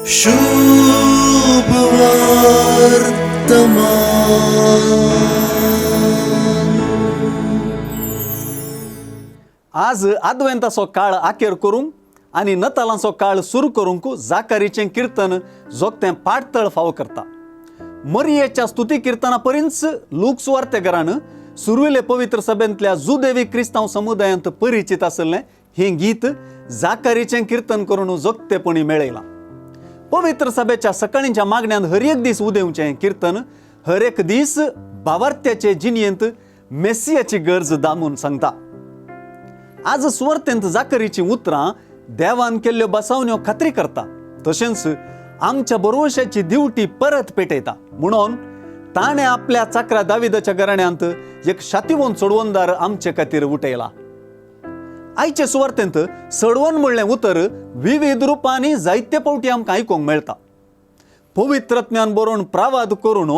शुभ वर्तमान. आज आदवेंताचो काळ आखेर करूंक आनी नतालांचो काळ सुरू करूंक जाकारीचें कीर्तन जोगतें पाठतळ फावो करता. मरियेच्या स्तुती कीर्तना पर्यंत लूक सुवार्थेकारान सुरविले पवित्र सभेंतल्या जुदेवी क्रिस्तांव समुदायांत परिचित आसलें हें गीत जाकारीचें कीर्तन करून जोगतेपणी मेळयलां. पवित्र सभेच्या सकाळींच्या मागण्यांत हर एक दीस उदेवचें कीर्तन हर एक दीस भावार्थ्याचे जिणयेंत मेसियाची गरज दामून सांगता. आज सुवार्थेंत जाकरीची उतरां देवान केल्ल्यो बसावण्यो खात्री करता, तशेंच आमच्या बरोवशाची दिवटी परत पेटयता. म्हणून ताणें आपल्या चाकरा दाविदाच्या घराण्यांत एक शातिवंत सोडवणदार आमचे खातीर उठयला. आयचे सुवार्थेंत सडवण म्हणलें उतर विविध रुपांनी जायते फावटी आमकां आयकूंक मेळटा. पवित्रत्म्यान बरोवन प्रावाद करून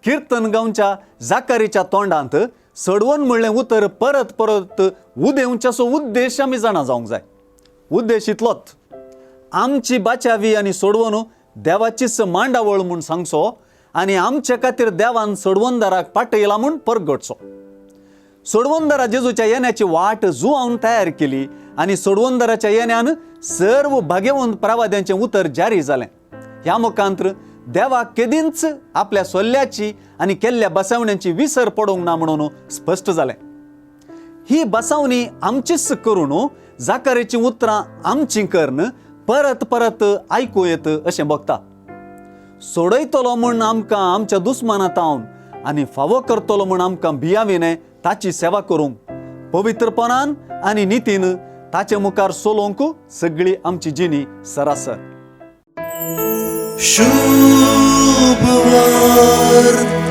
कीर्तन गांवच्या जाकारीच्या तोंडांत सडवण म्हणलें उतर परत परत उदेवच्याचो उद्देश आमी जाणा जावंक जाय. उद्देश इतलोच, आमची बाचावी आनी सोडवण देवाचीच मांडावळ म्हूण सांगचो आनी आमचे खातीर देवान सोडवणदाराक पाठयला म्हूण परगटचो. सोडवणदारा जेजूच्या येण्याची वाट जुआवन तयार केली आनी सोडवणदाराच्या येण्यान सर्व भाग्यवंत प्रावाद्यांचें उतर जारी जालें. ह्या मुखांत्र देवाक केदींच आपल्या सोल्ल्याची आनी केल्ल्या बसावण्यांची विसर पडोवंक ना म्हणून स्पश्ट जालें. ही बसावणी आमचीच करून जाकारीची उतरां आमची करन परत परत आयकूं येत अशें बगता. सोडयतलो म्हूण आमकां आमच्या दुस्मानांतावन आनी फावो करतलो म्हूण आमकां भियाविने ताची सेवा करूंक, पवित्रपणान आनी नितीन ताचे मुखार सोलोवंक सगळी आमची जिणी सरासर. शुभ वर्तमान.